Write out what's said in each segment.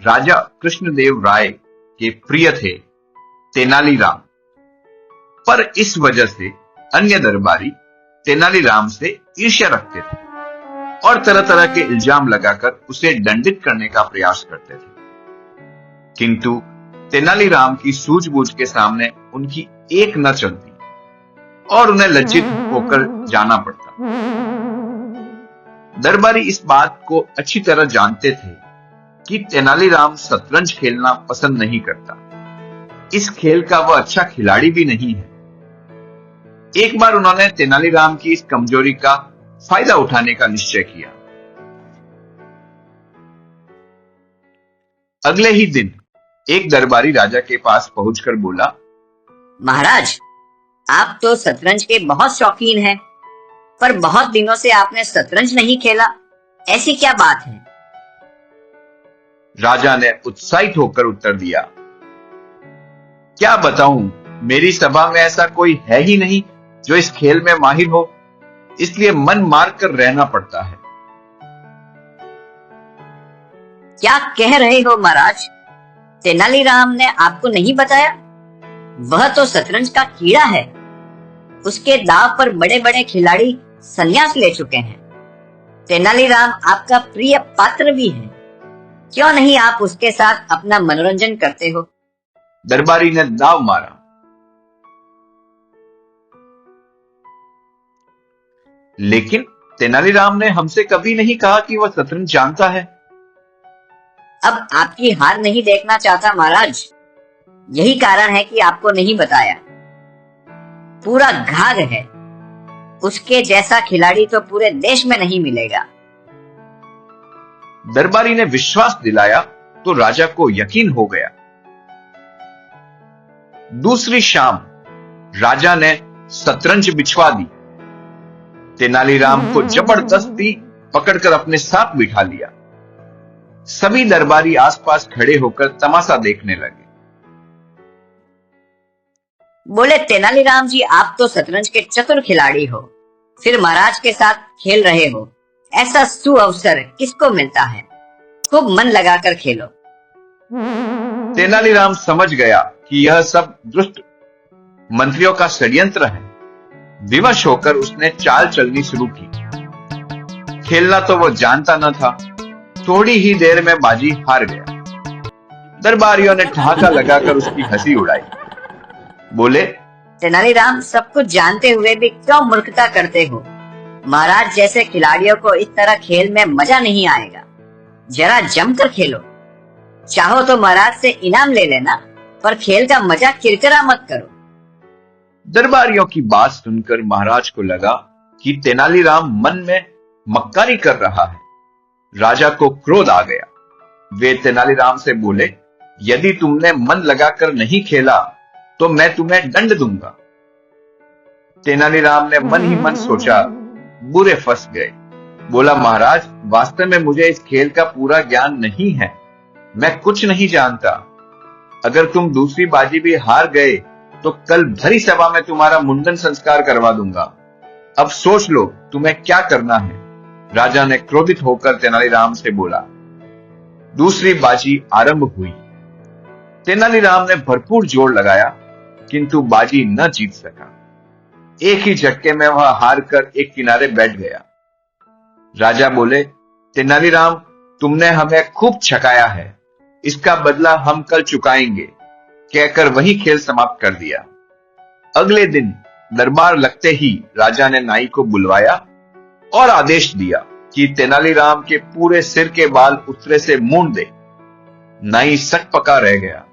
राजा कृष्णदेव राय के प्रिय थे तेनालीराम, पर इस वजह से अन्य दरबारी तेनालीराम से ईर्ष्या रखते थे और तरह तरह के इल्जाम लगाकर उसे दंडित करने का प्रयास करते थे। किंतु तेनालीराम की सूझबूझ के सामने उनकी एक न चलती और उन्हें लज्जित होकर जाना पड़ता। दरबारी इस बात को अच्छी तरह जानते थे कि तेनालीराम शतरंज खेलना पसंद नहीं करता। इस खेल का वह अच्छा खिलाड़ी भी नहीं है। एक बार उन्होंने तेनालीराम की इस कमजोरी का फायदा उठाने का निश्चय किया। अगले ही दिन एक दरबारी राजा के पास पहुंचकर बोला, महाराज, आप तो शतरंज के बहुत शौकीन हैं, पर बहुत दिनों से आपने शतरंज नहीं खेला, ऐसी क्या बात है? राजा ने उत्साहित होकर उत्तर दिया, क्या बताऊं, मेरी सभा में ऐसा कोई है ही नहीं जो इस खेल में माहिर हो, इसलिए मन मार कर रहना पड़ता है। क्या कह रहे हो महाराज? तेनालीराम ने आपको नहीं बताया? वह तो शतरंज का कीड़ा है। उसके दांव पर बड़े बड़े खिलाड़ी संन्यास ले चुके हैं। तेनालीराम आपका प्रिय पात्र भी है। क्यों नहीं आप उसके साथ अपना मनोरंजन करते हो? दरबारी ने दाव मारा। लेकिन तेनालीराम ने हमसे कभी नहीं कहा कि वह शतरंज जानता है। अब आपकी हार नहीं देखना चाहता महाराज, यही कारण है कि आपको नहीं बताया। पूरा घाघ है, उसके जैसा खिलाड़ी तो पूरे देश में नहीं मिलेगा। दरबारी ने विश्वास दिलाया तो राजा को यकीन हो गया। दूसरी शाम राजा ने शतरंज बिछवा दी। तेनालीराम को जबरदस्ती पकड़कर अपने साथ बिठा लिया। सभी दरबारी आसपास खड़े होकर तमाशा देखने लगे। बोले, तेनालीराम जी, आप तो शतरंज के चतुर खिलाड़ी हो, फिर महाराज के साथ खेल रहे हो। ऐसा सुअवसर किसको मिलता है? खूब मन लगाकर खेलो। तेनालीराम समझ गया कि यह सब दुष्ट मंत्रियों का षड्यंत्र है। विवश होकर उसने चाल चलनी शुरू की। खेलना तो वो जानता न था। थोड़ी ही देर में बाजी हार गया। दरबारियों ने ठहाका लगाकर उसकी हंसी उड़ाई। बोले, तेनालीराम, सब कुछ जानते हुए भी क्यों मूर्खता करते हो? महाराज जैसे खिलाड़ियों को इस तरह खेल में मजा नहीं आएगा। जरा जमकर खेलो। चाहो तो महाराज से इनाम ले लेना, पर खेल का मजा किरकिरा मत करो। दरबारियों की बात सुनकर महाराज को लगा कि तेनालीराम मन में मक्कारी कर रहा है। राजा को क्रोध आ गया। वे तेनालीराम से बोले, यदि तुमने मन लगाकर नहीं खेला तो मैं तुम्हें दंड दूंगा। तेनालीराम ने मन ही मन सोचा, बुरे फंस गए। बोला, महाराज, वास्तव में मुझे इस खेल का पूरा ज्ञान नहीं है। मैं कुछ नहीं जानता। अगर तुम दूसरी बाजी भी हार गए तो कल भरी सभा में तुम्हारा मुंडन संस्कार करवा दूंगा। अब सोच लो तुम्हें क्या करना है। राजा ने क्रोधित होकर तेनालीराम से बोला। दूसरी बाजी आरंभ हुई। तेनालीराम ने भरपूर जोर लगाया, किंतु बाजी न जीत सका। एक ही झटके में वह हार कर एक किनारे बैठ गया। राजा बोले, तेनालीराम, तुमने हमें खूब छकाया है, इसका बदला हम कल चुकाएंगे, कहकर वही खेल समाप्त कर दिया। अगले दिन दरबार लगते ही राजा ने नाई को बुलवाया और आदेश दिया कि तेनालीराम के पूरे सिर के बाल उतरे से मूंड दे। नाई सकपका रह गया।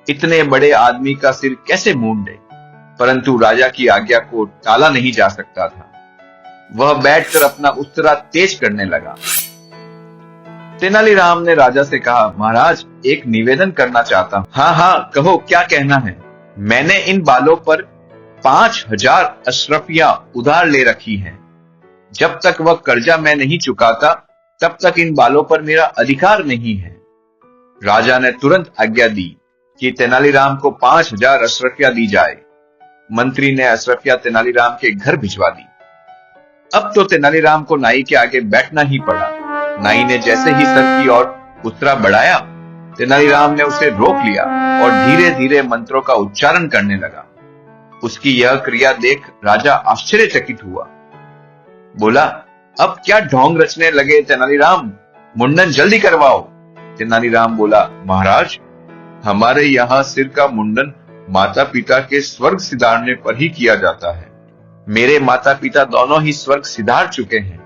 इतने बड़े आदमी का सिर कैसे मूंड दे? परंतु राजा की आज्ञा को टाला नहीं जा सकता था। वह बैठकर अपना उत्तरा तेज करने लगा। तेनालीराम ने राजा से कहा, महाराज, एक निवेदन करना चाहता हूं। हाँ हाँ, कहो, क्या कहना है? मैंने इन बालों पर 5000 अशरफियां उधार ले रखी हैं। जब तक वह कर्जा मैं नहीं चुकाता तब तक इन बालों पर मेरा अधिकार नहीं है। राजा ने तुरंत आज्ञा दी कि तेनालीराम को 5000 अशरफियां दी जाए। मंत्री ने अशरफियां तेनालीराम के घर भिजवा दी। अब तो तेनालीराम को नाई के आगे बैठना ही पड़ा। नाई ने जैसे ही सर की ओर उत्तरा बढ़ाया, तेनालीराम ने उसे रोक लिया और धीरे धीरे मंत्रों का उच्चारण करने लगा। उसकी यह क्रिया देख राजा आश्चर्यचकित हुआ। बोला, अब क्या ढोंग रचने लगे तेनालीराम, मुंडन जल्दी करवाओ। तेनालीराम बोला, महाराज, हमारे यहाँ सिर का मुंडन माता पिता के स्वर्ग सिधारने पर ही किया जाता है। मेरे माता पिता दोनों ही स्वर्ग सिधार चुके हैं।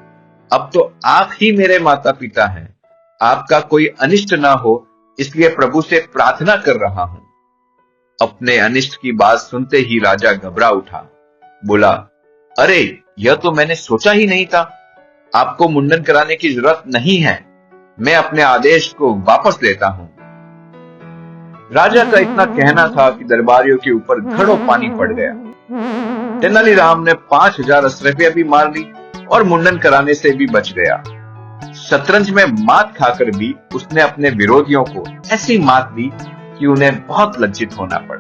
अब तो आप ही मेरे माता पिता हैं। आपका कोई अनिष्ट ना हो, इसलिए प्रभु से प्रार्थना कर रहा हूं। अपने अनिष्ट की बात सुनते ही राजा घबरा उठा। बोला, अरे, यह तो मैंने सोचा ही नहीं था। आपको मुंडन कराने की जरूरत नहीं है। मैं अपने आदेश को वापस लेता हूं। राजा का इतना कहना था कि दरबारियों के ऊपर घड़ों पानी पड़ गया। तेनालीराम ने 5000 अशरफियां भी मार ली और मुंडन कराने से भी बच गया। शतरंज में मात खाकर भी उसने अपने विरोधियों को ऐसी मात दी कि उन्हें बहुत लज्जित होना पड़ा।